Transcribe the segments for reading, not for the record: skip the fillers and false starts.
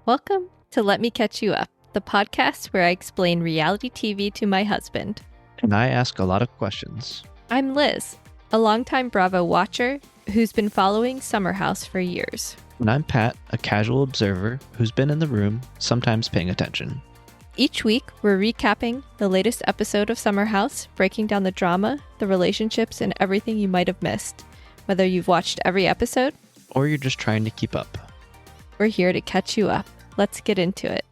Welcome to Let Me Catch You Up, the podcast where I explain reality TV to my husband. And I ask a lot of questions. I'm Liz, a longtime Bravo watcher who's been following Summer House for years. And I'm Pat, a casual observer who's been in the room, sometimes paying attention. Each week, we're recapping the latest episode of Summer House, breaking down the drama, the relationships, and everything you might have missed. Whether you've watched every episode, or you're just trying to keep up. We're here to catch you up. Let's get into it.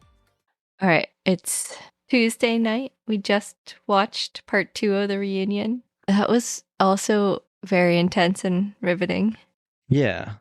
All right, it's Tuesday night. We just watched part 2 of the reunion. That was also very intense and riveting. Yeah.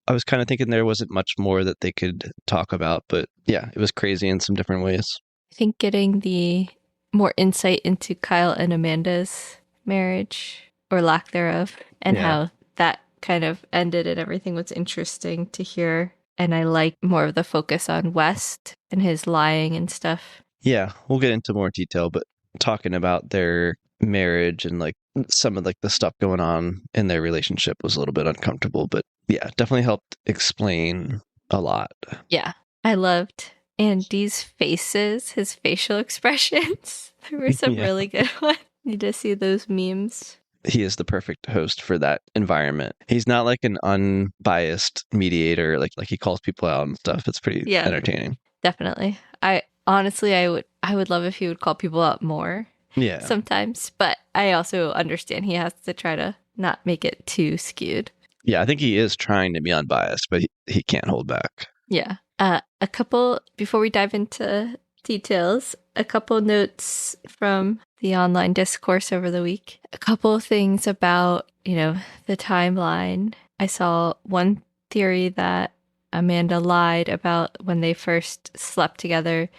I was kind of thinking there wasn't much more that they could talk about, but yeah, it was crazy in some different ways. I think getting the more insight into Kyle and Amanda's marriage, or lack thereof, and how that kind of ended and everything was interesting to hear. And I like more of the focus on West and his lying and stuff. Yeah, we'll get into more detail, but talking about their marriage and like some of like the stuff going on in their relationship was a little bit uncomfortable, but yeah, definitely helped explain a lot. Yeah, I loved Andy's faces, his facial expressions. There were some really good ones. Need to see those memes. He is the perfect host for that environment. He's not like an unbiased mediator, like he calls people out and stuff. It's pretty entertaining. Definitely. I would love if he would call people out more. Yeah. Sometimes, but I also understand he has to try to not make it too skewed. Yeah, I think he is trying to be unbiased, but he can't hold back. Yeah. A couple, before we dive into details, a couple notes from the online discourse over the week. A couple of things about, the timeline. I saw one theory that Amanda lied about when they first slept together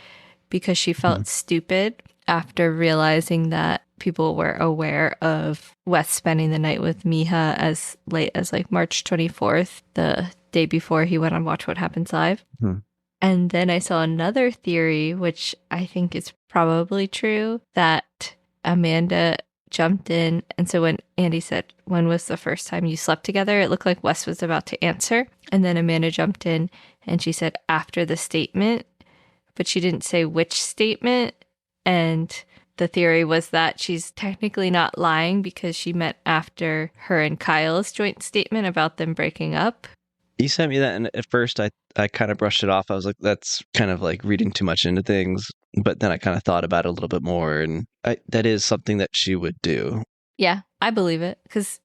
because she felt stupid after realizing that people were aware of Wes spending the night with Meija as late as like March 24th, the day before he went on Watch What Happens Live. And then I saw another theory, which I think is probably true, that Amanda jumped in. And so when Andy said, when was the first time you slept together? It looked like Wes was about to answer. And then Amanda jumped in and she said, after the statement, but she didn't say which statement. And the theory was that she's technically not lying because she meant after her and Kyle's joint statement about them breaking up. You sent me that, and at first I kind of brushed it off. I was like, that's kind of like reading too much into things. But then I kind of thought about it a little bit more, and that is something that she would do. Yeah, I believe it. Because,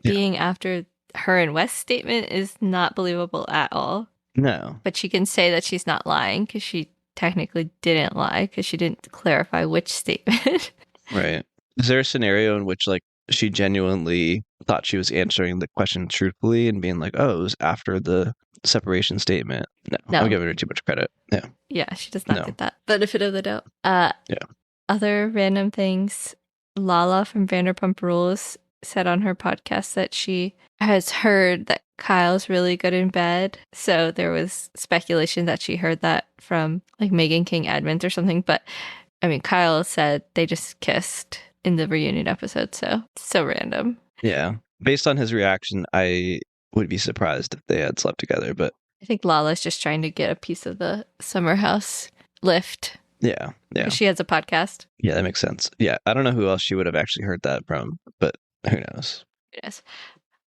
being after her and Wes' statement is not believable at all. No. But she can say that she's not lying because she technically didn't lie because she didn't clarify which statement. Right. Is there a scenario in which like she genuinely thought she was answering the question truthfully and being like, oh, it was after the separation statement? No. I'm giving her too much credit. Yeah. Yeah, she does not get that benefit of the doubt. Yeah. Other random things. Lala from Vanderpump Rules said on her podcast that she has heard that Kyle's really good in bed. So there was speculation that she heard that from like Megan King Edmonds or something. But I mean, Kyle said they just kissed in the reunion episode. So random. Yeah. Based on his reaction, I would be surprised if they had slept together. But I think Lala's just trying to get a piece of the Summer House lift. Yeah. She has a podcast. Yeah, that makes sense. Yeah. I don't know who else she would have actually heard that from, but who knows?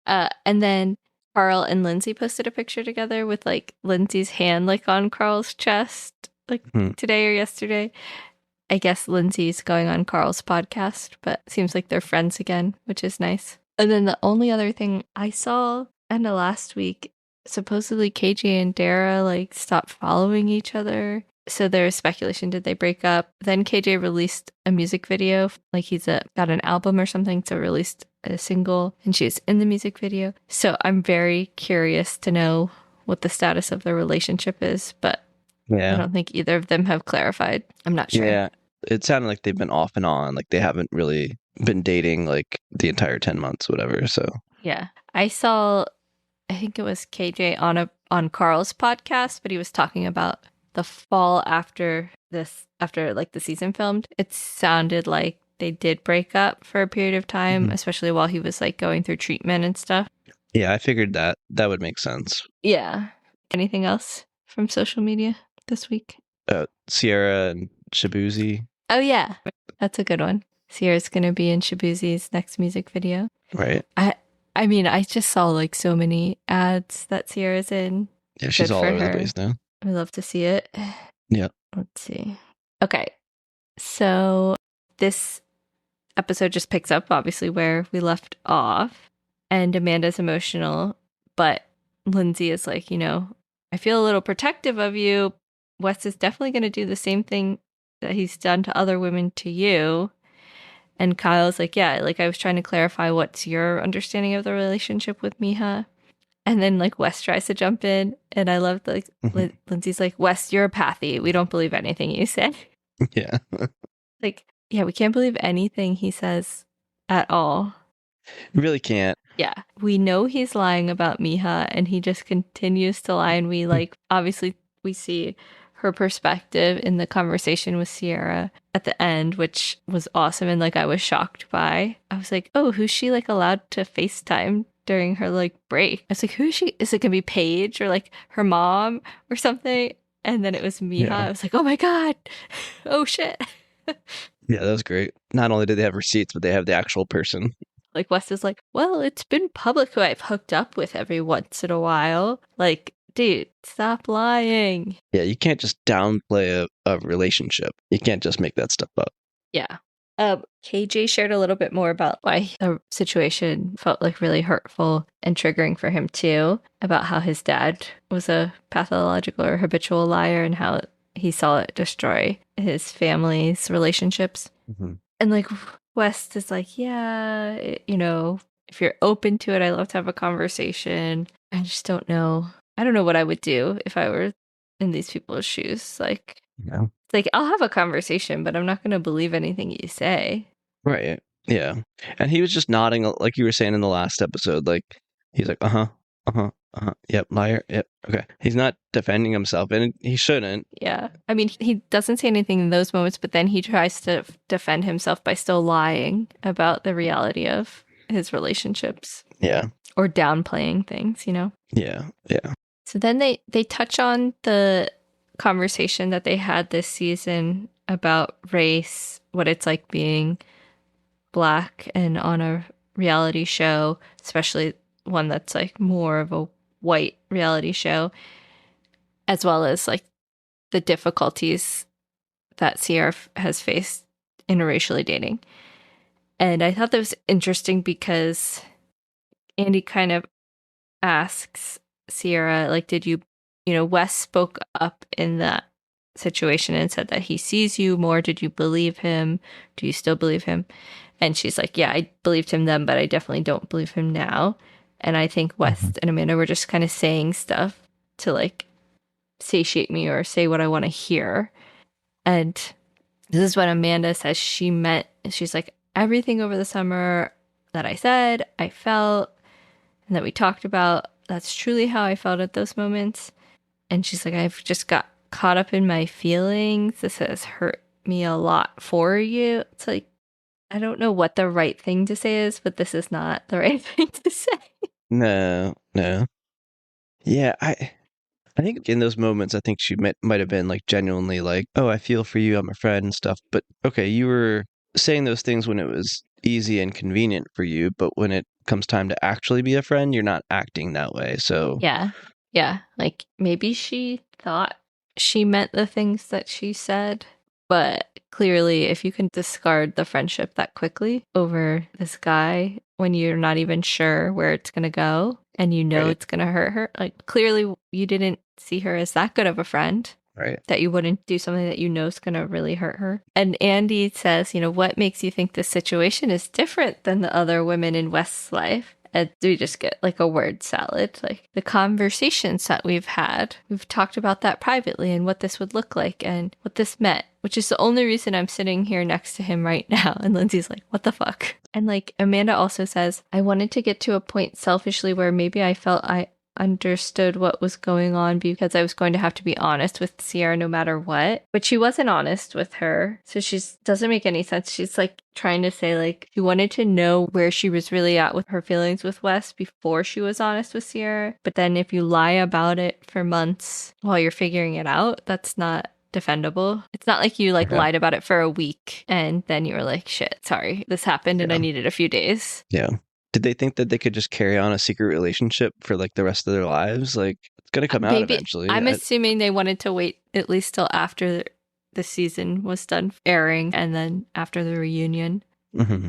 And then Carl and Lindsay posted a picture together with like Lindsay's hand like on Carl's chest like today or yesterday. I guess Lindsay's going on Carl's podcast, but it seems like they're friends again, which is nice. And then the only other thing I saw in the last week, supposedly KJ and Dara like stopped following each other. So there was speculation, did they break up? Then KJ released a music video, like he's got an album or something, so released a single, and she's in the music video. So I'm very curious to know what the status of their relationship is, but I don't think either of them have clarified. I'm not sure. Yeah, it sounded like they've been off and on, like they haven't really been dating like the entire 10 months, whatever. So yeah, I saw, I think it was KJ on Carl's podcast, but he was talking about the fall after like the season filmed. It sounded like they did break up for a period of time, especially while he was like going through treatment and stuff. Yeah, I figured that would make sense. Yeah. Anything else? from social media this week? Ciara and Shabuzi. Oh, yeah. That's a good one. Ciara's going to be in Shabuzi's next music video. Right. I mean, I just saw like so many ads that Ciara's in. Yeah, she's Good all for over the her. place now. I love to see it. Yeah. Let's see. Okay. So this episode just picks up, obviously, where we left off. And Amanda's emotional, but Lindsay is like, I feel a little protective of you. Wes is definitely going to do the same thing that he's done to other women to you. And Kyle's like, yeah, like I was trying to clarify what's your understanding of the relationship with Meija. And then like Wes tries to jump in. And I love like Lindsay's like, Wes, you're a pathy. We don't believe anything you say. Yeah. Like, yeah, we can't believe anything he says at all. You really can't. Yeah. We know he's lying about Meija and he just continues to lie. And we like, obviously, we see her perspective in the conversation with Ciara at the end, which was awesome. And like, I was shocked by. I was like, oh, who's she like allowed to FaceTime during her like break? I was like, who is she? Is it going to be Paige or like her mom or something? And then it was Meija. Yeah. I was like, oh my God. Oh shit. Yeah, that was great. Not only did they have receipts, but they have the actual person. Like Wes is like, well, it's been public who I've hooked up with every once in a while. Like, dude, stop lying. Yeah, you can't just downplay a relationship. You can't just make that stuff up. Yeah. KJ shared a little bit more about why the situation felt like really hurtful and triggering for him too, about how his dad was a pathological or habitual liar and how he saw it destroy his family's relationships. Mm-hmm. And like West is like, yeah, if you're open to it, I love to have a conversation. I just don't know. I don't know what I would do if I were in these people's shoes. Like, Yeah. it's like, I'll have a conversation, but I'm not going to believe anything you say. Right. Yeah. And he was just nodding, like you were saying in the last episode. Like, he's like, yep, liar, yep, okay. He's not defending himself, and he shouldn't. Yeah. I mean, he doesn't say anything in those moments, but then he tries to defend himself by still lying about the reality of his relationships. Yeah. Or downplaying things, Yeah. Yeah. So then they touch on the conversation that they had this season about race, what it's like being Black and on a reality show, especially one that's like more of a white reality show, as well as like the difficulties that Ciara has faced interracially dating. And I thought that was interesting because Andy kind of asks Ciara, like, did you, Wes spoke up in that situation and said that he sees you more. Did you believe him? Do you still believe him? And she's like, yeah, I believed him then, but I definitely don't believe him now. And I think West and Amanda were just kind of saying stuff to like satiate me or say what I want to hear. And this is what Amanda says she meant. She's like, everything over the summer that I said, I felt, and that we talked about, that's truly how I felt at those moments. And she's like, I've just got caught up in my feelings. This has hurt me a lot for you. It's like, I don't know what the right thing to say is, but this is not the right thing to say. No. Yeah, I think in those moments, I think she might have been like genuinely like, oh, I feel for you, I'm a friend and stuff. But okay, you were saying those things when it was easy and convenient for you, but when it comes time to actually be a friend, you're not acting that way. So Yeah. Like maybe she thought she meant the things that she said, but clearly if you can discard the friendship that quickly over this guy when you're not even sure where it's going to go and Right. it's going to hurt her, like clearly you didn't see her as that good of a friend. Right. That you wouldn't do something that you know is going to really hurt her. And Andy says, what makes you think this situation is different than the other women in West's life? And we just get like a word salad. Like the conversations that we've had, we've talked about that privately and what this would look like and what this meant, which is the only reason I'm sitting here next to him right now. And Lindsay's like, what the fuck? And like Amanda also says, I wanted to get to a point selfishly where maybe I felt understood what was going on because I was going to have to be honest with Ciara no matter what. But she wasn't honest with her. So she doesn't make any sense. She's like trying to say like she wanted to know where she was really at with her feelings with Wes before she was honest with Ciara. But then if you lie about it for months while you're figuring it out, that's not defendable. It's not like you like lied about it for a week and then you were like, shit, sorry, this happened and I needed a few days. Yeah. Did they think that they could just carry on a secret relationship for like the rest of their lives? Like it's gonna come out eventually. I'm assuming they wanted to wait at least till after the season was done airing and then after the reunion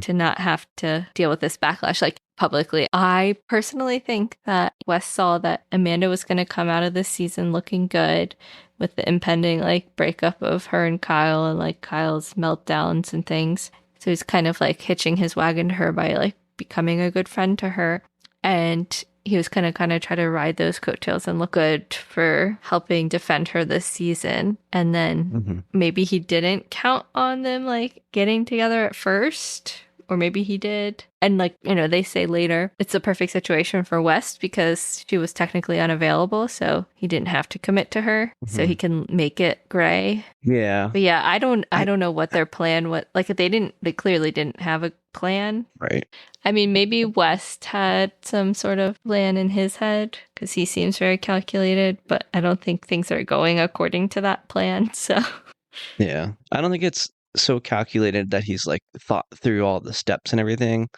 to not have to deal with this backlash like publicly. I personally think that Wes saw that Amanda was going to come out of this season looking good with the impending like breakup of her and Kyle and like Kyle's meltdowns and things. So he's kind of like hitching his wagon to her by like becoming a good friend to her. And he was going to kind of try to ride those coattails and look good for helping defend her this season. And then maybe he didn't count on them like getting together at first, or maybe he did. And like, you know, they say later it's a perfect situation for West because she was technically unavailable. So he didn't have to commit to her. So he can make it gray. Yeah. But yeah, I don't know what their plan was. Like they clearly didn't have a plan. Right. I mean, maybe West had some sort of plan in his head because he seems very calculated, but I don't think things are going according to that plan. So yeah, I don't think it's so calculated that he's like thought through all the steps and everything.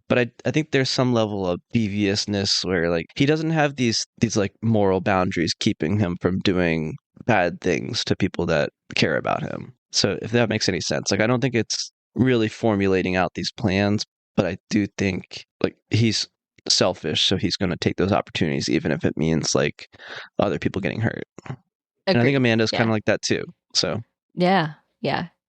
But I think there's some level of deviousness where like he doesn't have these like moral boundaries keeping him from doing bad things to people that care about him. So if that makes any sense, like I don't think it's really formulating out these plans, but I do think like he's selfish, so he's going to take those opportunities even if it means like other people getting hurt. Agreed. And I think Amanda's kind of like that too. So yeah,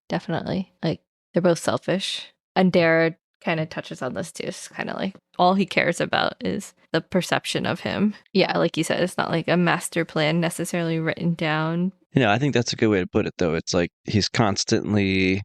definitely. Like they're both selfish, and Dara kind of touches on this too. It's kind of like all he cares about is the perception of him. Yeah, like you said, it's not like a master plan necessarily written down. You know, I think that's a good way to put it, though. It's like he's constantly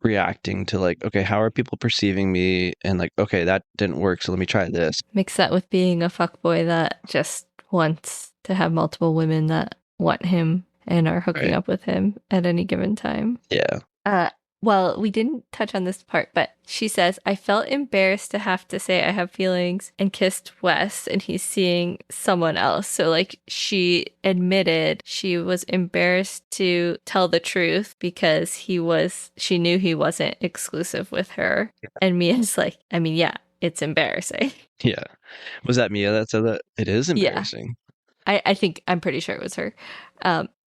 reacting to like, okay, how are people perceiving me? And like, okay, that didn't work, so let me try this. Mix that with being a fuckboy that just wants to have multiple women that want him and are hooking up with him at any given time. Yeah. Well, we didn't touch on this part, but she says, I felt embarrassed to have to say I have feelings and kissed Wes and he's seeing someone else. So like she admitted she was embarrassed to tell the truth because she knew he wasn't exclusive with her. And Mia's like, I mean, yeah, it's embarrassing. Yeah. Was that Mia that said that? It is embarrassing. Yeah. I'm pretty sure it was her.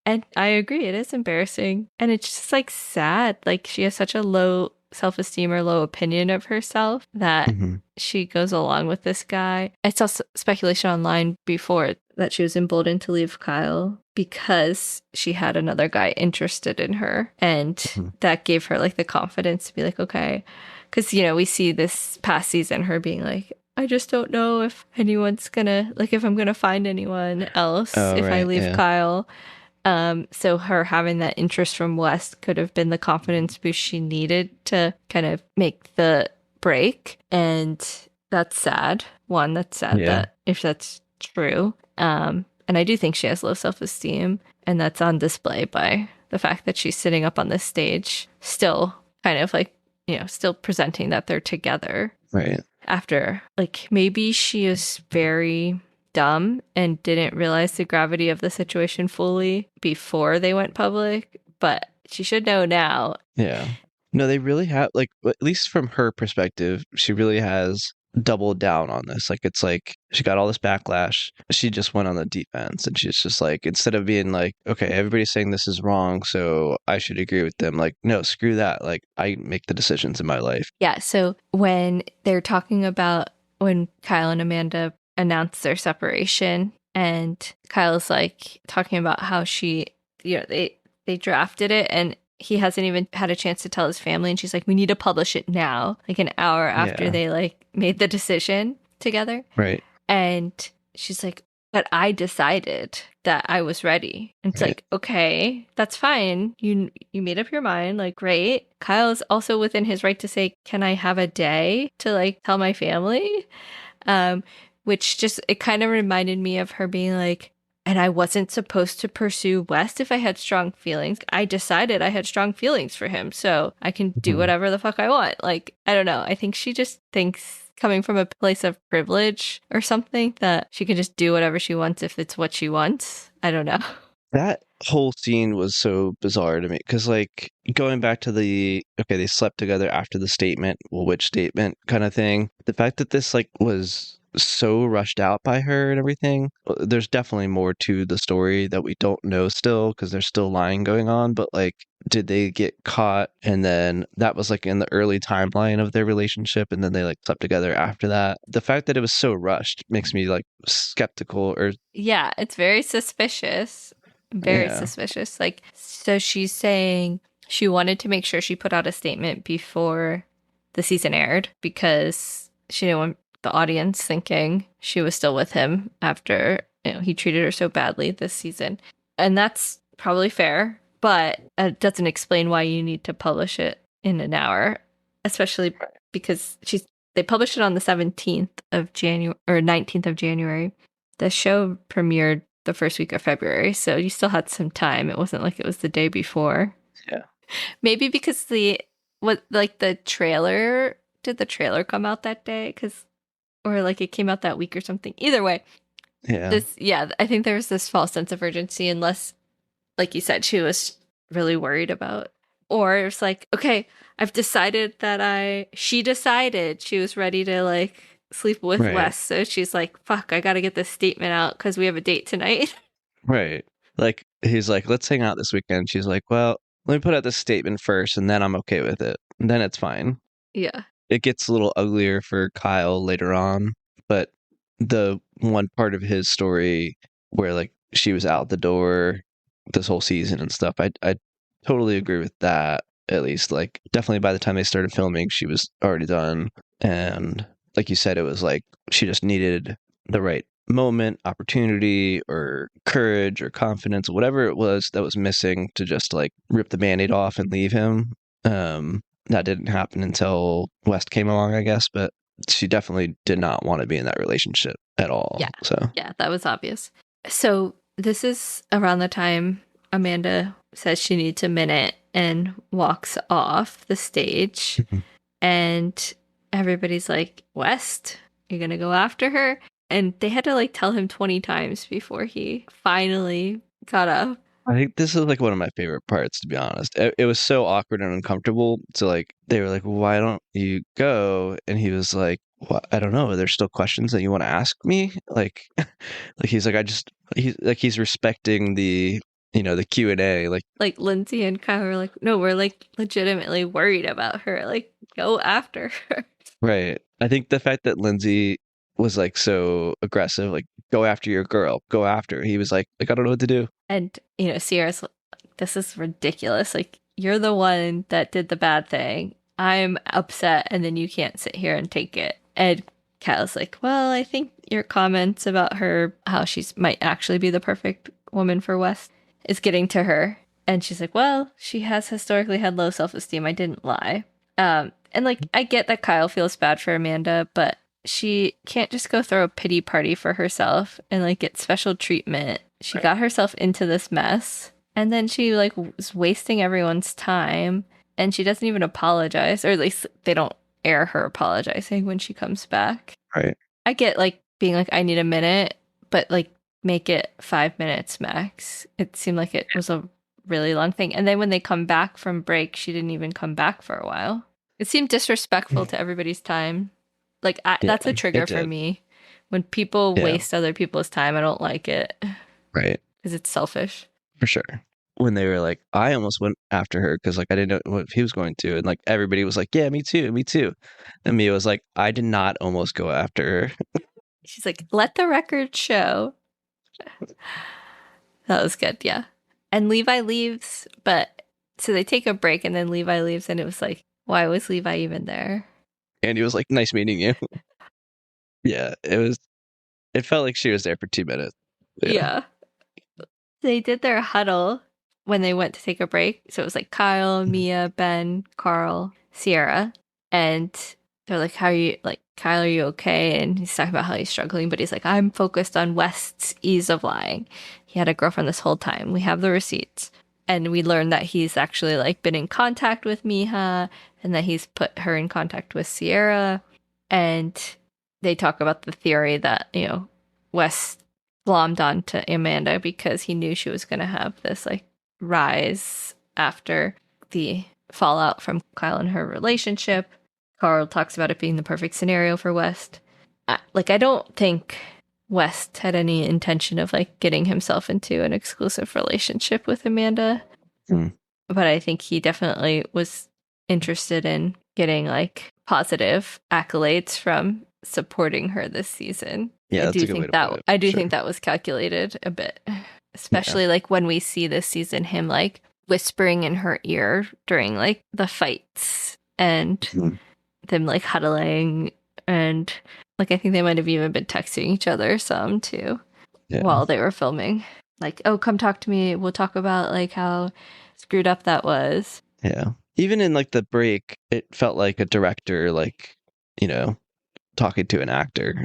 And I agree, it is embarrassing. And it's just like sad. Like she has such a low self-esteem or low opinion of herself that she goes along with this guy. I saw speculation online before that she was emboldened to leave Kyle because she had another guy interested in her. And that gave her like the confidence to be like, okay. Because, you know, we see this past season her being like, I just don't know if anyone's gonna, like if I'm gonna find anyone else I leave Kyle. So her having that interest from West could have been the confidence boost she needed to kind of make the break. And that's sad. That's sad that if that's true. And I do think she has low self-esteem, and that's on display by the fact that she's sitting up on this stage still kind of like, you know, still presenting that they're together. Right. After, like, maybe she is very dumb and didn't realize the gravity of the situation fully before they went public, but she should know now. Yeah. No, they really have, like, at least from her perspective, she really has doubled down on this. Like, it's like she got all this backlash. She just went on the defense, and she's just like, instead of being like, okay, everybody's saying this is wrong, so I should agree with them. Like, no, screw that. Like, I make the decisions in my life. Yeah. So when they're talking about when Kyle and Amanda announced their separation, and Kyle's like talking about how she, you know, they drafted it and he hasn't even had a chance to tell his family, and she's like, we need to publish it now, like an hour after they like made the decision together. Right. And she's like, but I decided that I was ready. And it's like, okay, that's fine. You made up your mind. Like, great. Kyle's also within his right to say, can I have a day to like tell my family? which just, it kind of reminded me of her being like, and I wasn't supposed to pursue West if I had strong feelings. I decided I had strong feelings for him, so I can do Mhm. whatever the fuck I want. Like, I don't know. I think she just thinks, coming from a place of privilege or something, that she can just do whatever she wants if it's what she wants. I don't know. That whole scene was so bizarre to me because, like, going back to the okay, they slept together after the statement, well, which statement kind of thing. The fact that this like was so rushed out by her and everything. There's definitely more to the story that we don't know still because there's still lying going on. But like, did they get caught and then that was like in the early timeline of their relationship, and then they like slept together after that? The fact that it was so rushed makes me like skeptical or Yeah, it's very suspicious. Very yeah, suspicious. Like, so she's saying she wanted to make sure she put out a statement before the season aired because she didn't want the audience thinking she was still with him after, he treated her so badly this season. And that's probably fair, but it doesn't explain why you need to publish it in an hour, especially because they published it on the 17th of January or 19th of January. The show premiered the first week of February, so you still had some time. It wasn't like it was the day before. yeah. Maybe because the trailer, did the trailer come out that day? Or like it came out that week or something. Either way, Yeah. I think there was this false sense of urgency, unless, like you said, she was really worried about, or it's like, okay, I've decided she decided she was ready to like sleep with Right. Wes, so she's like, fuck, I gotta get this statement out because we have a date tonight. Right. Like he's like, let's hang out this weekend. She's like, well, let me put out this statement first and then I'm okay with it. And then it's fine. Yeah. It gets a little uglier for Kyle later on, but the one part of his story where like she was out the door this whole season and stuff, I totally agree with that. At least like definitely by the time they started filming, she was already done. And like you said, it was like she just needed the right moment, opportunity, or courage or confidence, whatever it was that was missing to just like rip the band-aid off and leave him. That didn't happen until West came along, I guess, but she definitely did not want to be in that relationship at all. Yeah. So, Yeah, that was obvious. So this is around the time Amanda says she needs a minute and walks off the stage. Mhm. And everybody's like, West, you're gonna go after her? And they had to like tell him 20 times before he finally got up. I think this is like one of my favorite parts, to be honest. It was so awkward and uncomfortable. So, like, they were like, "Why don't you go?" And he was like, "What? I don't know. Are there still questions that you want to ask me?" Like, like he's like, he's respecting the Q&A. Like, Like Lindsay and Kyle were like, no, we're like legitimately worried about her. Like, go after her. right. I think the fact that Lindsay was like so aggressive, like, go after your girl, go after her. He was like, I don't know what to do. And, Ciara's like, this is ridiculous. Like, you're the one that did the bad thing. I'm upset, and then you can't sit here and take it. And Kyle's like, well, I think your comments about her, how she's might actually be the perfect woman for West, is getting to her. And she's like, well, she has historically had low self-esteem. I didn't lie. And like, I get that Kyle feels bad for Amanda, but she can't just go throw a pity party for herself and like get special treatment. She got herself into this mess, and then she like was wasting everyone's time, and she doesn't even apologize, or at least they don't air her apologizing when she comes back. Right. I get like being like, I need a minute, but like make it 5 minutes max. It seemed like it was a really long thing. And then when they come back from break, she didn't even come back for a while. It seemed disrespectful to everybody's time. Like, Yeah, that's a trigger it for did. me. When people Yeah. waste other people's time, I don't like it Right. because it's selfish. For sure. When they were like, I almost went after her because like I didn't know what he was going to, and like everybody was like, yeah, me too, me too. And Mia was like, I did not almost go after her. She's like, let the record show. That was good, yeah. And Levi leaves, but so they take a break and then Levi leaves, and it was like, why was Levi even there? And he was like, nice meeting you. Yeah, it was. It felt like she was there for 2 minutes. Yeah. Yeah. They did their huddle when they went to take a break. So it was like Kyle, Mhm. Mia, Ben, Carl, Ciara. And they're like, how are you, like, Kyle, are you okay? And he's talking about how he's struggling, but he's like, I'm focused on West's ease of lying. He had a girlfriend this whole time. We have the receipts. And we learned that he's actually like been in contact with Meija and that he's put her in contact with Ciara. And they talk about the theory that, West glommed onto Amanda because he knew she was going to have this like rise after the fallout from Kyle and her relationship. Carl talks about it being the perfect scenario for West. I don't think West had any intention of like getting himself into an exclusive relationship with Amanda. But I think he definitely was interested in getting like positive accolades from supporting her this season. Yeah, that's a good way to put it. I do think that was calculated a bit, especially like when we see this season him like whispering in her ear during like the fights and them like huddling, and like I think they might have even been texting each other some too while they were filming. Like, oh, come talk to me. We'll talk about like how screwed up that was. Yeah. Even in like the break, it felt like a director, like, talking to an actor.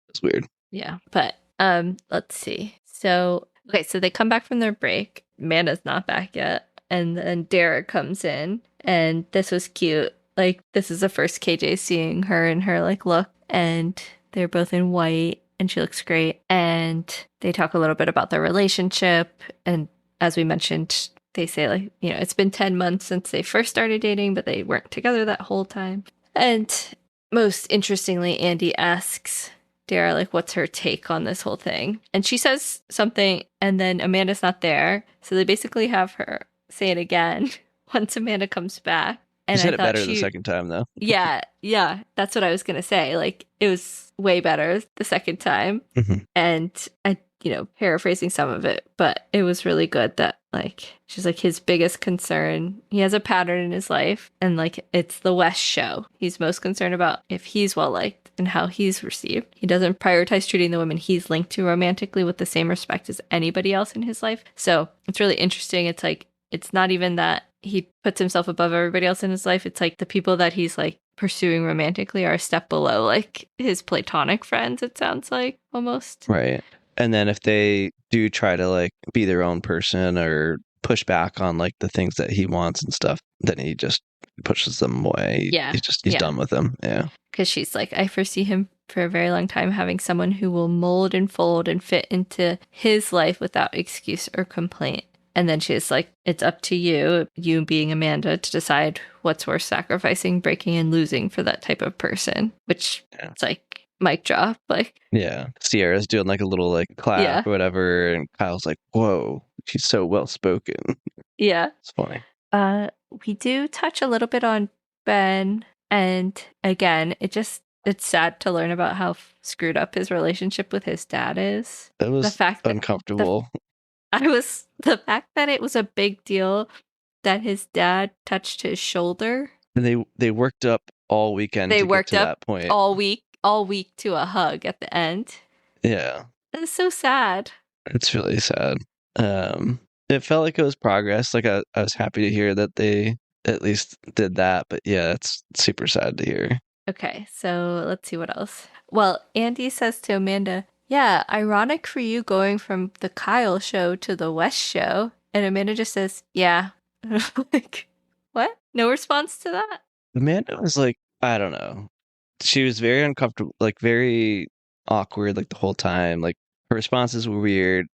It's weird. Yeah. But let's see. So they come back from their break. Amanda's not back yet. And then Dara comes in, and this was cute. Like, this is the first KJ seeing her in her like look, and they're both in white and she looks great. And they talk a little bit about their relationship. And as we mentioned, they say like, it's been 10 months since they first started dating, but they weren't together that whole time. And most interestingly, Andy asks Dara, like, what's her take on this whole thing? And she says something, and then Amanda's not there. So they basically have her say it again once Amanda comes back. And you said it better the second time, though. Yeah, that's what I was going to say. Like, it was way better the second time. And I, paraphrasing some of it, but it was really good that, like, she's like, his biggest concern, he has a pattern in his life, and, like, it's the West show. He's most concerned about if he's well-liked and how he's received. He doesn't prioritize treating the women he's linked to romantically with the same respect as anybody else in his life. So it's really interesting. It's like, it's not even that he puts himself above everybody else in his life. It's like the people that he's like pursuing romantically are a step below like his platonic friends, it sounds like, almost. Right. And then if they do try to like be their own person or push back on like the things that he wants and stuff, then he just pushes them away. Yeah. He's done with them. Yeah. Because she's like, I foresee him for a very long time having someone who will mold and fold and fit into his life without excuse or complaint. And then she's like, it's up to you being Amanda, to decide what's worth sacrificing, breaking, and losing for that type of person. Which, it's like, mic drop. Like, yeah. Ciara's doing like a little like clap or whatever. And Kyle's like, whoa, she's so well spoken. Yeah. It's funny. We do touch a little bit on Ben. And again, it's sad to learn about how screwed up his relationship with his dad is. It was uncomfortable. The fact that it was a big deal that his dad touched his shoulder. And they worked up all weekend. They worked up that point. all week to a hug at the end. Yeah. It's so sad. It's really sad. It felt like it was progress. Like I was happy to hear that they at least did that. But yeah, it's super sad to hear. Okay, so let's see what else. Well, Andy says to Amanda, yeah, ironic for you going from the Kyle show to the West show. And Amanda just says, yeah. Like, what? No response to that? Amanda was like, I don't know. She was very uncomfortable, like very awkward, like the whole time. Like her responses were weird.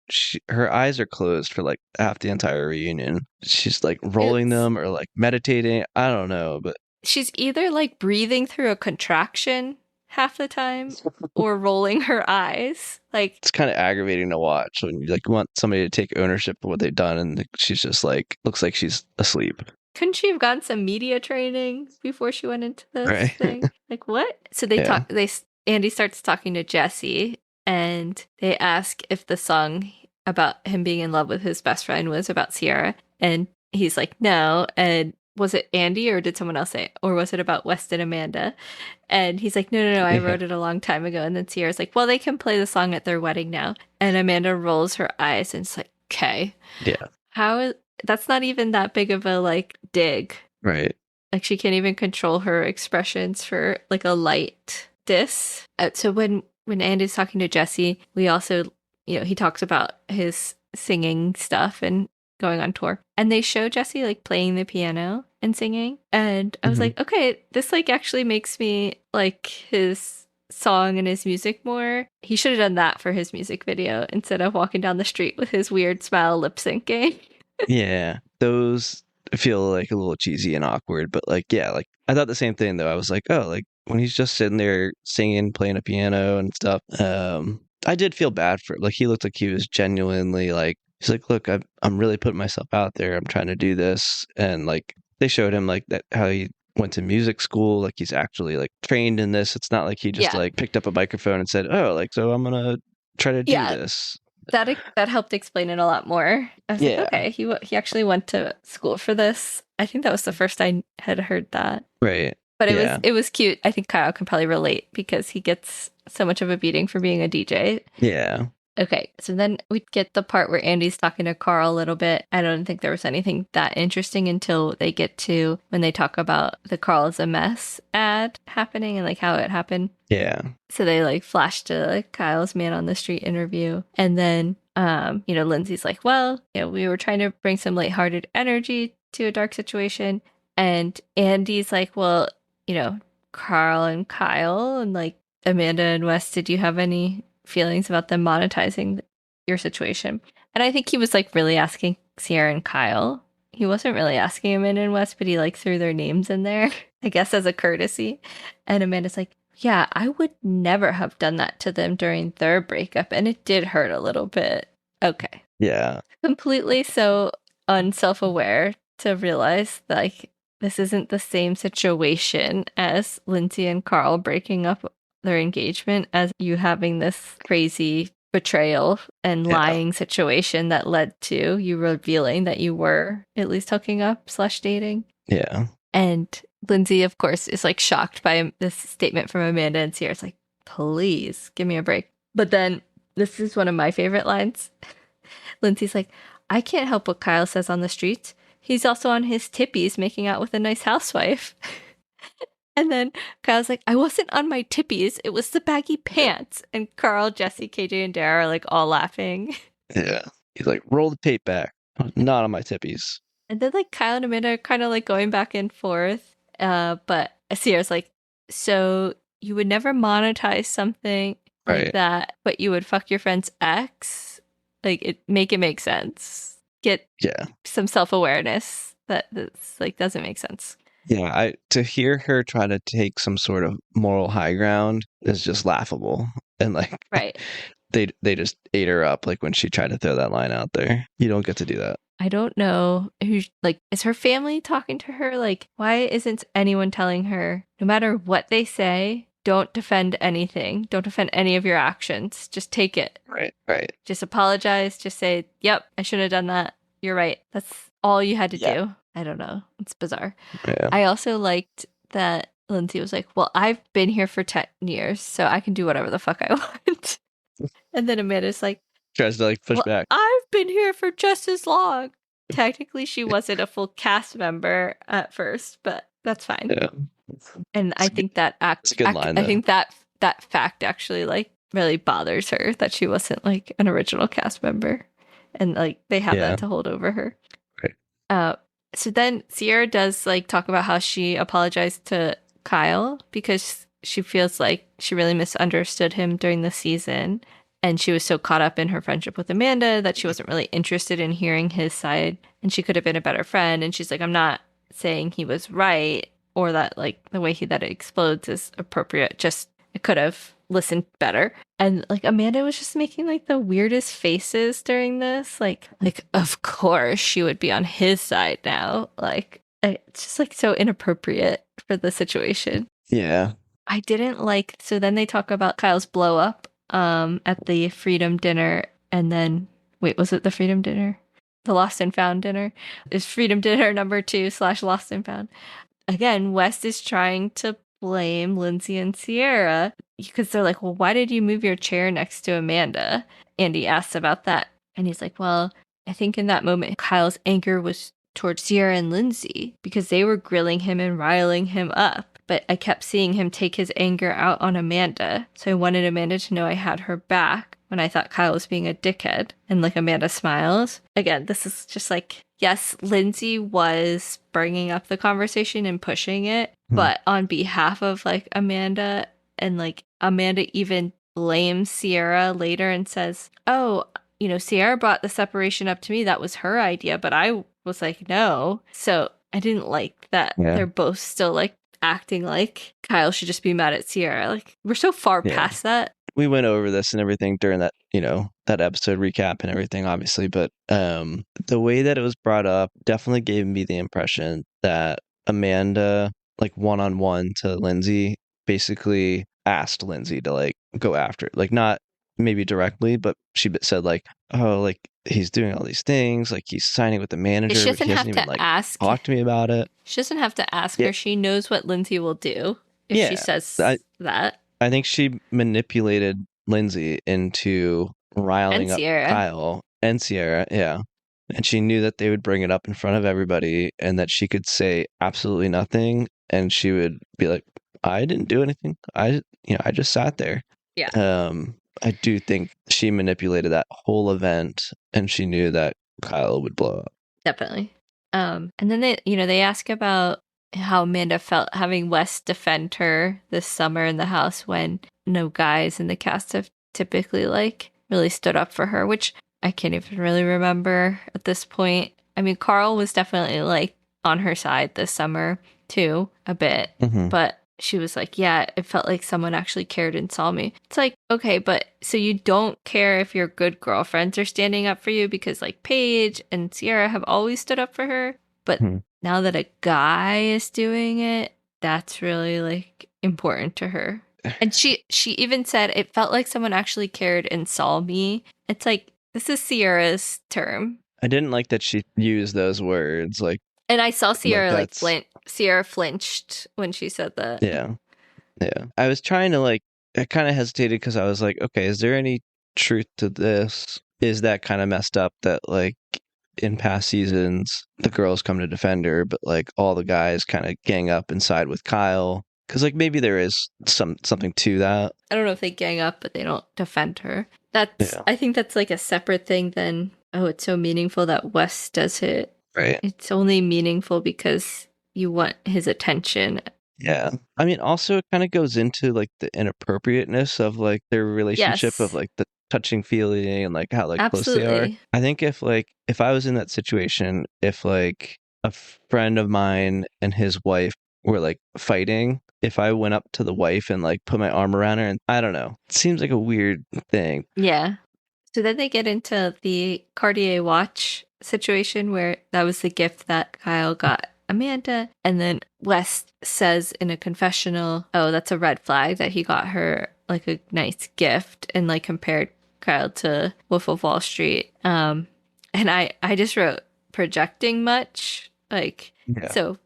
Her eyes are closed for like half the entire reunion. She's like rolling them or like meditating. I don't know, but she's either like breathing through a contraction half the time or rolling her eyes. Like, it's kind of aggravating to watch when you like want somebody to take ownership of what they've done, and she's just like looks like she's asleep. Couldn't she have gotten some media training before she went into this thing? Like, what? So Andy starts talking to Jesse, and they ask if the song about him being in love with his best friend was about Ciara, and he's like, no. And was it Andy or did someone else say it? Or was it about West and Amanda? And he's like, no, I wrote it a long time ago. And then Ciara's like, well, they can play the song at their wedding now. And Amanda rolls her eyes and it's like, okay. Yeah. That's not even that big of a like dig. Right. Like she can't even control her expressions for like a light diss. So when Andy's talking to Jesse, we also, he talks about his singing stuff and going on tour. And they show Jesse like playing the piano and singing. And I was like, okay, this like actually makes me like his song and his music more. He should have done that for his music video instead of walking down the street with his weird smile lip syncing. Yeah, those feel like a little cheesy and awkward, but like, yeah, like I thought the same thing though. I was like, oh, like when he's just sitting there singing, playing a piano and stuff. I did feel bad for like he looked like he was genuinely like he's like, look, I'm really putting myself out there. I'm trying to do this, and like they showed him like that how he went to music school, like he's actually like trained in this. It's not like he just like picked up a microphone and said, oh, like so I'm gonna try to do this. That helped explain it a lot more. I was like, okay, he actually went to school for this. I think that was the first I had heard that. Right. But it was cute. I think Kyle can probably relate because he gets so much of a beating for being a DJ. Yeah. Okay, so then we get the part where Andy's talking to Carl a little bit. I don't think there was anything that interesting until they get to when they talk about the Carl is a mess ad happening and like how it happened. Yeah. So they like flash to like Kyle's man on the street interview. And then, Lindsay's like, well, we were trying to bring some lighthearted energy to a dark situation. And Andy's like, well, Carl and Kyle and like Amanda and Wes, did you have any feelings about them monetizing your situation? And I think he was like really asking Ciara and Kyle. He wasn't really asking Amanda and Wes, but he like threw their names in there, I guess as a courtesy. And Amanda's like, yeah, I would never have done that to them during their breakup, and it did hurt a little bit. Okay. Yeah. Completely so unself-aware to realize that like this isn't the same situation as Lindsay and Carl breaking up their engagement as you having this crazy betrayal and lying situation that led to you revealing that you were at least hooking up / dating. Yeah. And Lindsay, of course, is like shocked by this statement from Amanda, and Ciara's like, please give me a break. But then this is one of my favorite lines. Lindsay's like, I can't help what Kyle says on the streets. He's also on his tippies making out with a nice housewife. And then Kyle's like, I wasn't on my tippies. It was the baggy pants. And Carl, Jesse, KJ, and Dara are like all laughing. Yeah. He's like, roll the tape back. Not on my tippies. And then like Kyle and Amanda are kind of like going back and forth. But Ciara's like, so you would never monetize something like that, but you would fuck your friend's ex? Like make it make sense. Get some self-awareness that this like doesn't make sense. Yeah, to hear her try to take some sort of moral high ground is just laughable. And like they just ate her up like when she tried to throw that line out there. You don't get to do that. I don't know who, like, is her family talking to her? Like, why isn't anyone telling her, no matter what they say, don't defend anything. Don't defend any of your actions. Just take it. Right. Just apologize. Just say, yep, I shouldn't have done that. You're right. That's all you had to do. I don't know. It's bizarre. Yeah. I also liked that Lindsay was like, well, I've been here for 10 years, so I can do whatever the fuck I want. And then Amanda's like, tries to like push back. I've been here for just as long. Technically, she wasn't a full cast member at first, but that's fine. Yeah. And I think that I think that fact actually like really bothers her that she wasn't like an original cast member, and like they have that to hold over her. Right. So then Ciara does like talk about how she apologized to Kyle because she feels like she really misunderstood him during the season. And she was so caught up in her friendship with Amanda that she wasn't really interested in hearing his side. And she could have been a better friend. And she's like, I'm not saying he was right or that like the way that it explodes is appropriate. Just I could have listened better. And like Amanda was just making like the weirdest faces during this. Like of course she would be on his side now. Like it's just like so inappropriate for the situation. Yeah. I didn't like, so then they talk about Kyle's blow up at the Freedom Dinner, and then wait, was it the Freedom Dinner? The Lost and Found dinner is Freedom Dinner number 2 / Lost and Found. Again, West is trying to blame Lindsay and Ciara because they're like, well, why did you move your chair next to Amanda? Andy asks about that, and he's like, well, I think in that moment Kyle's anger was towards Ciara and Lindsay because they were grilling him and riling him up. but I kept seeing him take his anger out on Amanda. So I wanted Amanda to know I had her back when I thought Kyle was being a dickhead. And like Amanda smiles. Again, this is just like, yes, Lindsay was bringing up the conversation and pushing it, but on behalf of like Amanda, and like Amanda even blames Ciara later and says, oh, you know, Ciara brought the separation up to me. That was her idea, but I was like, no. So I didn't like that they're both still like acting like Kyle should just be mad at Ciara. Like, we're so far past that. We went over this and everything during that, that episode recap and everything, obviously, but the way that it was brought up definitely gave me the impression that Amanda, like one-on-one to Lindsay, basically asked Lindsay to like go after it. Like, not maybe directly, but she said like, oh, like he's doing all these things, like he's signing with the manager, She but doesn't he hasn't have even to like ask. talked to me about it. She doesn't have to ask her. She knows what Lindsay will do if she says that. I think she manipulated Lindsay into riling up Kyle and Ciara, and she knew that they would bring it up in front of everybody and that she could say absolutely nothing and she would be like, I didn't do anything. I just sat there. Yeah. I do think she manipulated that whole event and she knew that Kyle would blow up. Definitely. And then they ask about how Amanda felt having Wes defend her this summer in the house when no guys in the cast have typically like really stood up for her, which I can't even really remember at this point. I mean, Carl was definitely like on her side this summer too, a bit, but she was like, yeah, it felt like someone actually cared and saw me. It's like, okay, but so you don't care if your good girlfriends are standing up for you because like Paige and Ciara have always stood up for her. But now that a guy is doing it, that's really like important to her. And she even said it felt like someone actually cared and saw me. It's like, this is Ciara's term. I didn't like that she used those words. Like, and I saw Ciara Ciara flinched when she said that. Yeah. I was trying to like, I kind of hesitated because I was like, okay, is there any truth to this? Is that kind of messed up that like in past seasons the girls come to defend her, but like all the guys kind of gang up and side with Kyle? Because like maybe there is something to that. I don't know if they gang up, but they don't defend her. I think that's like a separate thing than, oh, it's so meaningful that Wes does it. Right. It's only meaningful because you want his attention. Yeah. I mean, also it kind of goes into like the inappropriateness of like their relationship of like the touching feeling and like how like close they are. I think if I was in that situation, if like a friend of mine and his wife were like fighting, if I went up to the wife and like put my arm around her, and I don't know, it seems like a weird thing. Yeah. So then they get into the Cartier watch situation where that was the gift that Kyle got Amanda. And then Wes says in a confessional, oh, that's a red flag that he got her like a nice gift and like compared Kyle to Wolf of Wall Street. And I just wrote projecting much. Like, so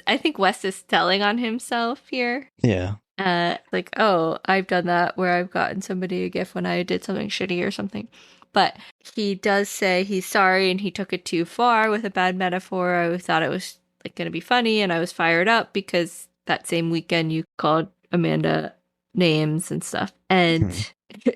I think Wes is telling on himself here. Yeah. Like, oh, I've done that where I've gotten somebody a gift when I did something shitty or something. But he does say he's sorry and he took it too far with a bad metaphor. I thought it was like going to be funny and I was fired up because that same weekend you called Amanda names and stuff. And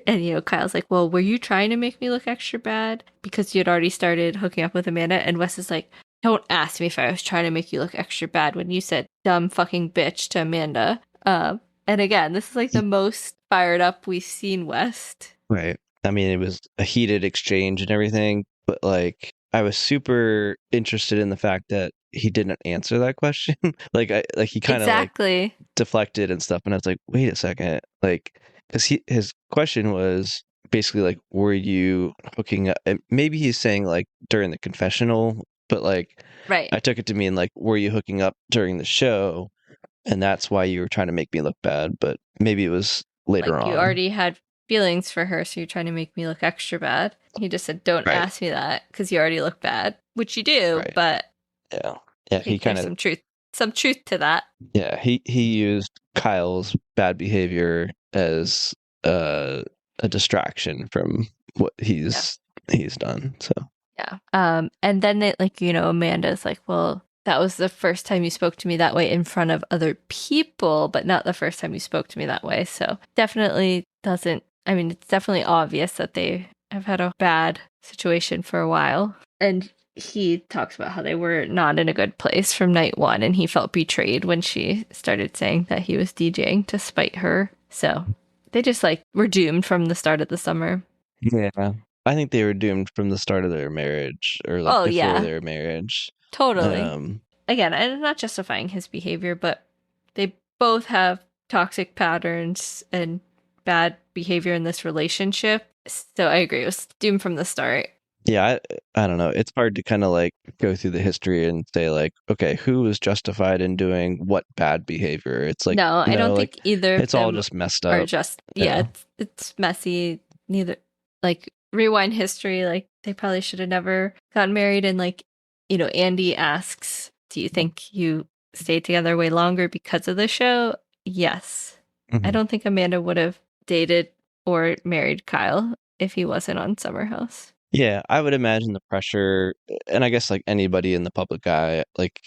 and Kyle's like, well, were you trying to make me look extra bad because you had already started hooking up with Amanda? And Wes is like, don't ask me if I was trying to make you look extra bad when you said dumb fucking bitch to Amanda. And again, this is like the most fired up we've seen West. Right. I mean, it was a heated exchange and everything, but like I was super interested in the fact that he didn't answer that question. He kind of like deflected and stuff, and I was like, wait a second, like because his question was basically like, were you hooking up? Maybe he's saying like during the confessional, but like I took it to mean like, were you hooking up during the show? And that's why you were trying to make me look bad, but maybe it was later on. You already had feelings for her, so you're trying to make me look extra bad. He just said, don't ask me that, because you already look bad, which you do, but... Yeah, he kind of... Some truth to that. Yeah, he used Kyle's bad behavior as a distraction from what he's done, so... Yeah. And then they, Amanda's like, well, that was the first time you spoke to me that way in front of other people, but not the first time you spoke to me that way. So definitely doesn't, I mean, it's definitely obvious that they have had a bad situation for a while. And he talks about how they were not in a good place from night one, and he felt betrayed when she started saying that he was DJing to spite her. So they just like were doomed from the start of the summer. Yeah. I think they were doomed from the start of their marriage or like Oh, before yeah, their marriage. totally. Um, Again, I'm not justifying his behavior, but they both have toxic patterns and bad behavior in this relationship. So I agree. It was doomed from the start. yeah, I don't know. It's hard to kind of like go through the history and say like, okay, who was justified in doing what bad behavior? It's like, No, I no, don't like think either of it's all them just messed are up. just, yeah, Yeah. it's messy. Neither, like, rewind history, like, they probably should have never gotten married. And, like, Andy asks, do you think you stayed together way longer because of the show? Yes. I Mhm. don't think Amanda would have dated or married Kyle if he wasn't on Summer House. Yeah, I would imagine the pressure, and I guess like anybody in the public eye, like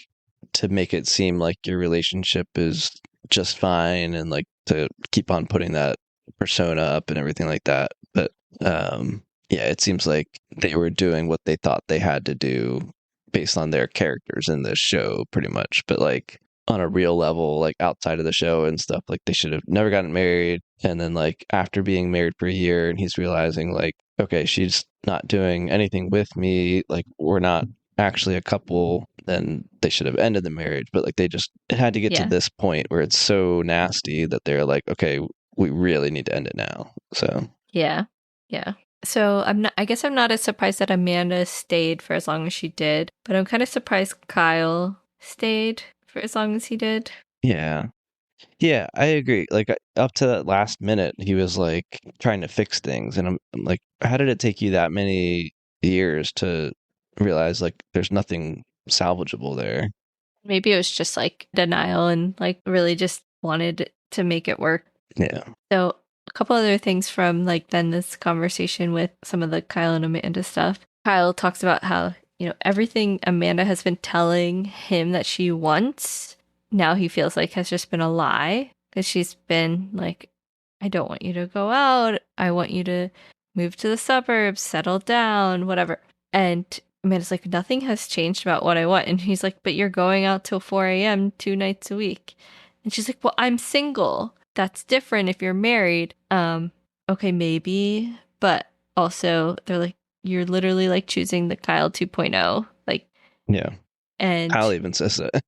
to make it seem like your relationship is just fine and like to keep on putting that persona up and everything like that. But yeah, it seems like they were doing what they thought they had to do based on their characters in this show pretty much. But like on a real level, like outside of the show and stuff, like they should have never gotten married. And then like after being married for a year and he's realizing like, okay, she's not doing anything with me, like we're not actually a couple, then they should have ended the marriage. But like it had to get to Yeah. this point where it's so nasty that they're like, okay, we really need to end it now. So Yeah. Yeah. So I guess I'm not as surprised that Amanda stayed for as long as she did, but I'm kind of surprised Kyle stayed for as long as he did. yeah. Yeah, I agree. Like up to that last minute, he was like trying to fix things, and I'm like, how did it take you that many years to realize like there's nothing salvageable there? Maybe it was just like denial and like really just wanted to make it work. Yeah. So a couple other things from like then this conversation with some of the Kyle and Amanda stuff. Kyle talks about how, everything Amanda has been telling him that she wants, now he feels like has just been a lie. Because she's been like, I don't want you to go out. I want you to move to the suburbs, settle down, whatever. And Amanda's like, nothing has changed about what I want. And he's like, but you're going out till 4 a.m. 2 nights a week. And she's like, well, I'm single. That's different if you're married. Okay, maybe. But also, they're like, you're literally like choosing the Kyle 2.0. Like, Yeah. Kyle and even says that.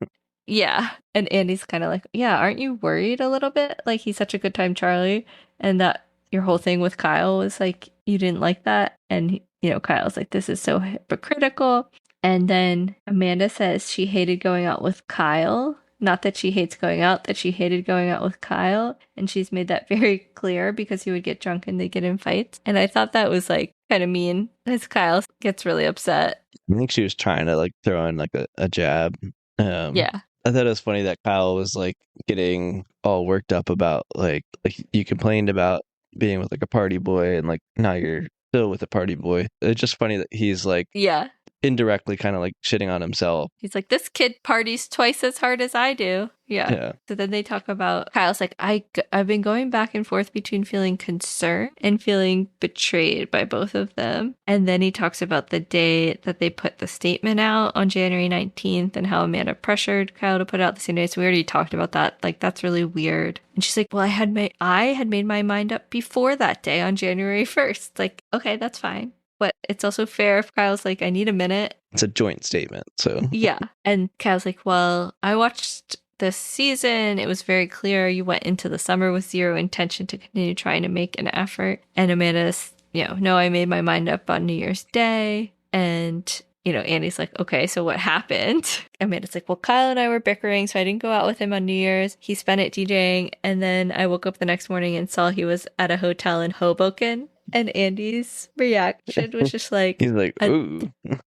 yeah. And Andy's kind of like, yeah, aren't you worried a little bit? Like, he's such a good time, Charlie. And that your whole thing with Kyle was like, you didn't like that. And, Kyle's like, this is so hypocritical. And then Amanda says she hated going out with Kyle. Not that she hates going out, that she hated going out with Kyle. And she's made that very clear because he would get drunk and they get in fights. And I thought that was like kind of mean as Kyle gets really upset. I think she was trying to like throw in like a jab. Yeah. I thought it was funny that Kyle was like getting all worked up about like you complained about being with like a party boy and like now you're still with a party boy. It's just funny that he's like Yeah. indirectly kind of like shitting on himself. He's like, this kid parties twice as hard as I do. Yeah. Yeah. So then they talk about Kyle's like, I've been going back and forth between feeling concerned and feeling betrayed by both of them. And then he talks about the day that they put the statement out on January 19th and how Amanda pressured Kyle to put it out the same day. So we already talked about that. Like, that's really weird. And she's like, well, I had made my mind up before that day on January 1st. Like, okay, that's fine. But it's also fair if Kyle's like, I need a minute. It's a joint statement. So Yeah. And Kyle's like, well, I watched this season. It was very clear you went into the summer with zero intention to continue trying to make an effort. And Amanda's, no, I made my mind up on New Year's Day. And, Andy's like, okay, so what happened? Amanda's like, well, Kyle and I were bickering, so I didn't go out with him on New Year's. He spent it DJing. And then I woke up the next morning and saw he was at a hotel in Hoboken. And Andy's reaction was just like, he's like, ooh.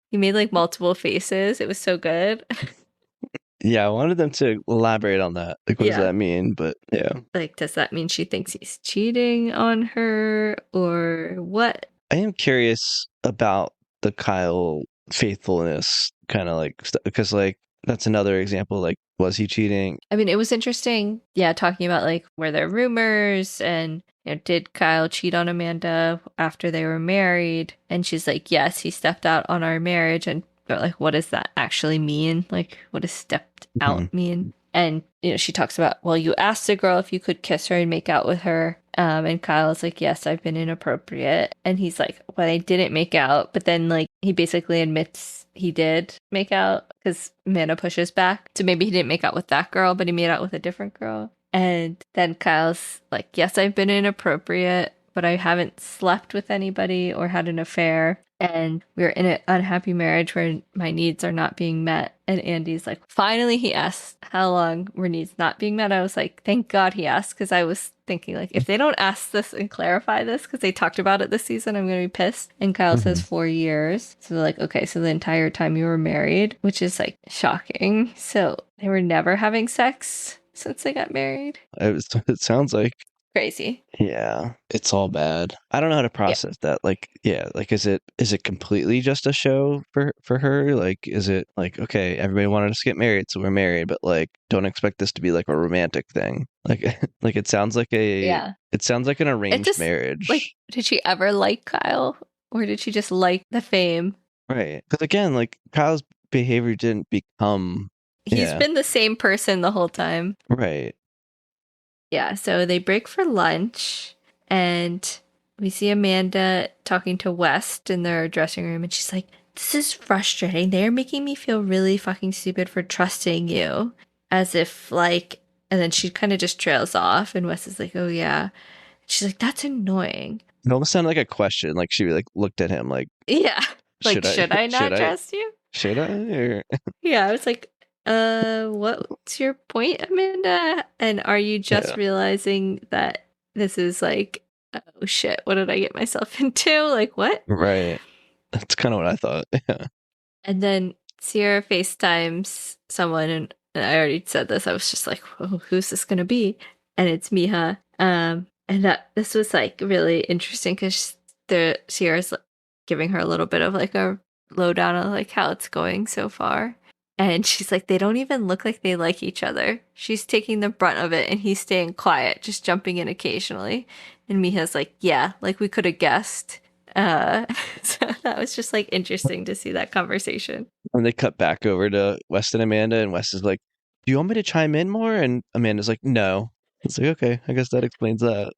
he made like multiple faces. It was so good. Yeah, I wanted them to elaborate on that. Like, what does Yeah. that mean? But yeah. Like, does that mean she thinks he's cheating on her or what? I am curious about the Kyle faithfulness kind of like because like that's another example. Like, was he cheating? I mean, it was interesting, yeah, talking about like were there rumors and did Kyle cheat on Amanda after they were married? And she's like, yes, he stepped out on our marriage. And but like, what does that actually mean? Like, what does stepped Mhm. out mean? And she talks about, well, you asked the girl if you could kiss her and make out with her. And Kyle's like, yes, I've been inappropriate. And he's like, well, I didn't make out. But then like he basically admits he did make out because Amanda pushes back. So maybe he didn't make out with that girl, but he made out with a different girl. And then Kyle's like, yes, I've been inappropriate, but I haven't slept with anybody or had an affair. And we're in an unhappy marriage where my needs are not being met. And Andy's like, finally, he asked how long were needs not being met. I was like, thank God he asked, because I was thinking, like, if they don't ask this and clarify this, because they talked about it this season, I'm going to be pissed. And Kyle says Mhm. 4 years. So they're like, okay, so the entire time you were married, which is like shocking. So they were never having sex since they got married. It sounds like. Crazy. Yeah, it's all bad. I don't know how to Yeah. process that. Like, yeah, like is it completely just a show for her? Like, is it like, okay, everybody wanted us to get married, so we're married, but like don't expect this to be like a romantic thing. Like like Yeah. it sounds like an It arranged just, like, marriage. did she ever like Kyle? Or did she just like the fame? Right. Because again, like Kyle's behavior didn't become He's yeah, been the same person the whole time. right. Yeah, so they break for lunch and we see Amanda talking to West in their dressing room and she's like, this is frustrating. They're making me feel really fucking stupid for trusting you. As if like, and then she kind of just trails off and West is like, oh yeah. She's like, that's annoying. It almost sounded like a question. Like she like looked at him like, Yeah. Like, should I should I should not I trust you? should I or Yeah, I was like, what's your point, Amanda? And are you just yeah, realizing that this is like, oh shit, what did I get myself into? Like, what? right. That's kind of what I thought. Yeah. And then Ciara FaceTimes someone, and I already said this. I was just like, oh, who's this gonna be? And it's Meija. And that this was like really interesting because the Ciara's like, giving her a little bit of like a lowdown on like how it's going so far. And she's like, they don't even look like they like each other. She's taking the brunt of it, and he's staying quiet, just jumping in occasionally. And Miha's like, yeah, like we could have guessed. So that was just like interesting to see that conversation. And they cut back over to West and Amanda, and West is like, "Do you want me to chime in more?" And Amanda's like, "No." It's like, okay, I guess that explains that.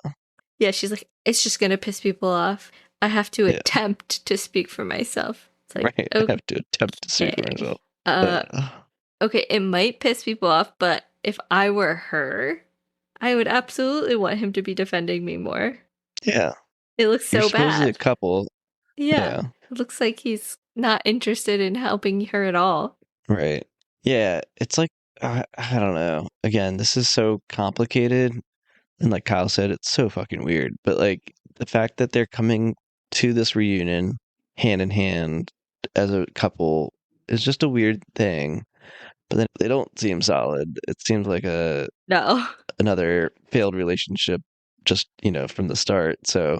Yeah, she's like, it's just gonna piss people off. I have to Yeah, attempt to speak for myself. It's like, right. I have to attempt to speak for okay. myself. Uh, Uh, okay, it might piss people off, but if I were her, I would absolutely want him to be defending me more. yeah, It looks you're so supposedly a bad. couple. Yeah. Yeah, It looks like he's not interested in helping her at all. right. Yeah, it's like I don't know. Again, this is so complicated, and like Kyle said, it's so fucking weird. But like the fact that they're coming to this reunion hand in hand as a couple is just a weird thing. But then they don't seem solid. It seems like a No. another failed relationship just, from the start. So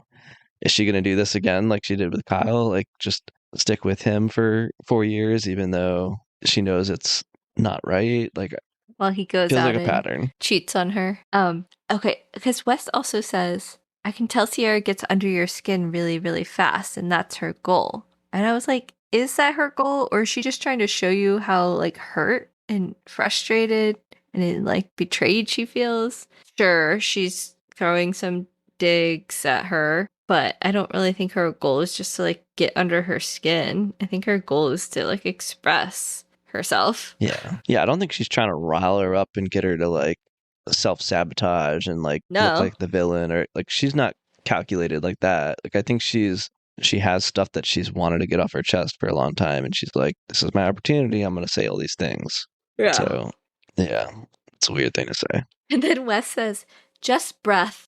is she gonna do this again like she did with Kyle? Like just stick with him for 4 years even though she knows it's not right? Like While he goes feels like out a and pattern. cheats on her. Okay, because West also says, I can tell Ciara gets under your skin really, really fast, and that's her goal. And I was like, is that her goal? Or is she just trying to show you how like hurt and frustrated and like betrayed she feels? Sure, she's throwing some digs at her, but I don't really think her goal is just to like get under her skin. I think her goal is to like express herself. Yeah. Yeah, I don't think she's trying to rile her up and get her to like self-sabotage and like look No. like the villain or like she's not calculated like that. Like I think she has stuff that she's wanted to get off her chest for a long time and she's like, this is my opportunity. I'm going to say all these things. Yeah. So, yeah, it's a weird thing to say. And then Wes says, just breath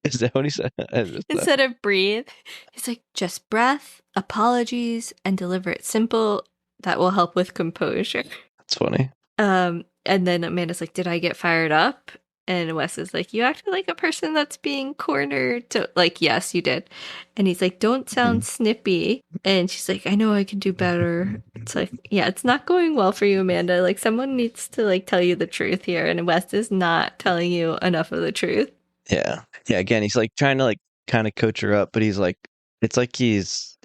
Is that what he said? I missed that. instead of breathe. He's like, just breath, apologies, and deliver it simple. That will help with composure. That's funny. And then Amanda's like, did I get fired up? And Wes is like, you acted like a person that's being cornered. To, like, yes, you did. And he's like, don't sound snippy. And she's like, I know I can do better. It's like, yeah, it's not going well for you, Amanda. Like, someone needs to, like, tell you the truth here. And Wes is not telling you enough of the truth. Yeah. Yeah. Again, he's like trying to like kind of coach her up, but he's like, it's like he's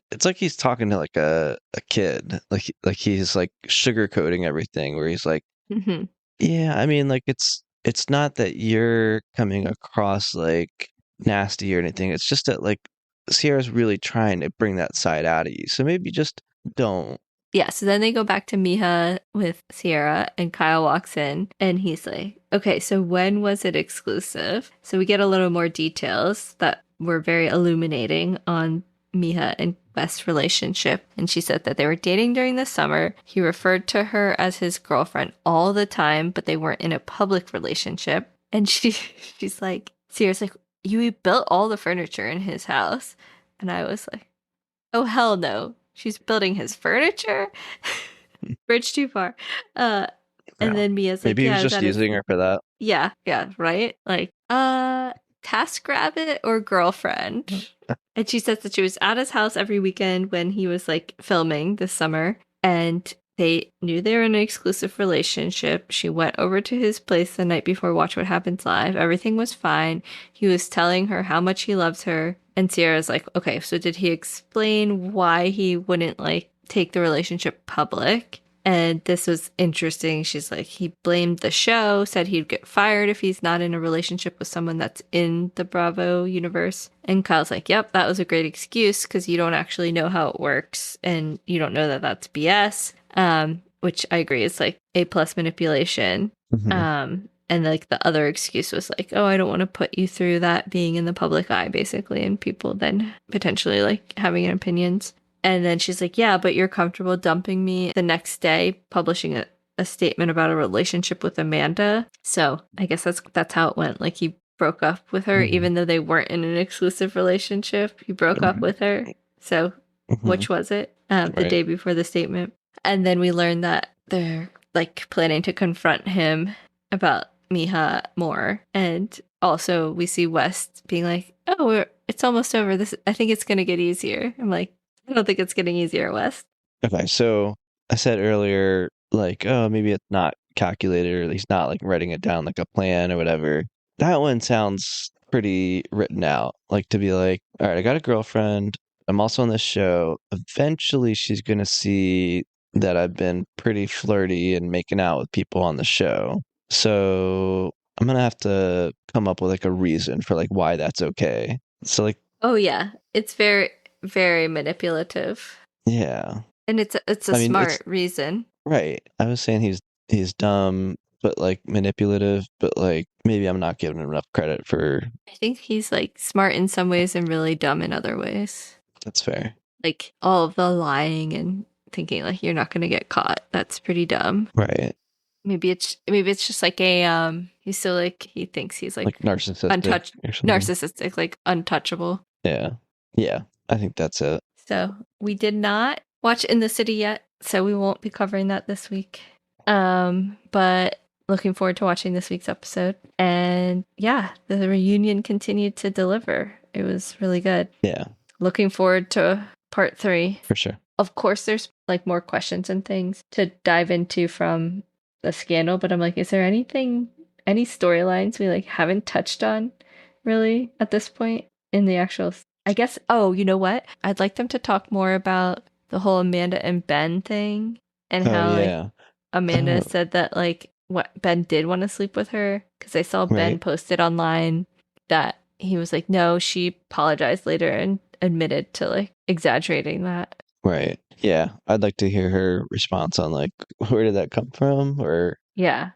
talking to like a kid. Like he's like sugarcoating everything where he's like, Mm-hmm. yeah, I mean, like it's not that you're coming across like nasty or anything. It's just that like Ciara's really trying to bring that side out of you. So maybe just don't. Yeah, so then they go back to Meija with Ciara, and Kyle walks in, and he's like, okay, so when was it exclusive? So we get a little more details that were very illuminating on Meija and West's relationship. And she said that they were dating during the summer. He referred to her as his girlfriend all the time, but they weren't in a public relationship. And she's like, Ciara's like, you built all the furniture in his house. And I was like, oh, hell no. She's building his furniture. Bridge too far. And then Mia's like, maybe he yeah, was just using her for that. Yeah, right? Like, TaskRabbit or girlfriend? And she says that she was at his house every weekend when he was like filming this summer, and they knew they were in an exclusive relationship. She went over to his place the night before Watch What Happens Live. Everything was fine. He was telling her how much he loves her. And Ciara's like, okay, so did he explain why he wouldn't like take the relationship public? And this was interesting. She's like, he blamed the show, said he'd get fired if he's not in a relationship with someone that's in the Bravo universe. And Kyle's like, yep, that was a great excuse because you don't actually know how it works and you don't know that that's BS. Which I agree is like A+ manipulation. Mm-hmm. And like the other excuse was like, oh, I don't want to put you through that being in the public eye, basically, and people then potentially like having opinions. And then she's like, yeah, but you're comfortable dumping me the next day, publishing a statement about a relationship with Amanda. So I guess that's how it went. Like he broke up with her, even though they weren't in an exclusive relationship. He broke up with her. So which was it? The day before the statement. And then we learned that they're like planning to confront him about Meija more. And also we see West being like, oh, it's almost over. I think it's going to get easier. I'm like, I don't think it's getting easier, West. Okay, so I said earlier, like, oh, maybe it's not calculated or he's not like writing it down like a plan or whatever. That one sounds pretty written out. Like to be like, all right, I got a girlfriend. I'm also on this show. Eventually she's going to see that I've been pretty flirty and making out with people on the show. So I'm going to have to come up with like a reason for like why that's okay. So like, oh yeah, it's very, very manipulative. Yeah. And it's a smart reason. Right. I was saying he's dumb, but like manipulative, but like maybe I'm not giving him enough credit for. I think he's like smart in some ways and really dumb in other ways. That's fair. Like all of the lying and thinking like you're not going to get caught. That's pretty dumb. Right. Maybe it's just like a he's still like he thinks he's like narcissistic, narcissistic, like untouchable. Yeah. Yeah. I think that's it. So we did not watch In the City yet, so we won't be covering that this week. But looking forward to watching this week's episode. And yeah, the reunion continued to deliver. It was really good. Yeah. Looking forward to part 3. For sure. Of course, there's like more questions and things to dive into from the scandal, but I'm like, is there any storylines we like haven't touched on really at this point in the actual, I guess, oh, you know what? I'd like them to talk more about the whole Amanda and Ben thing and how like Amanda said that like what Ben did want to sleep with her because I saw Ben posted online that he was like, no, she apologized later and admitted to like exaggerating that. Right. Yeah. I'd like to hear her response on like, where did that come from? Or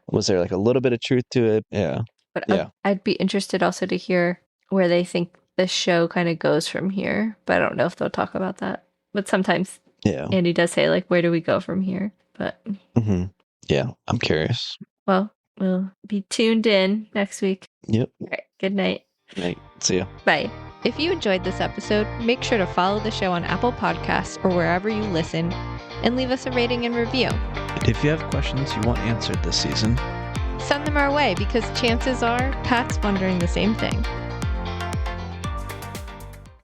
was there like a little bit of truth to it? Yeah. But I'd be interested also to hear where they think the show kind of goes from here. But I don't know if they'll talk about that. But sometimes Andy does say like, where do we go from here? But yeah, I'm curious. Well, we'll be tuned in next week. Yep. All right. Good night. Good night. See ya. Bye. If you enjoyed this episode, make sure to follow the show on Apple Podcasts or wherever you listen and leave us a rating and review. And if you have questions you want answered this season, send them our way because chances are Pat's wondering the same thing.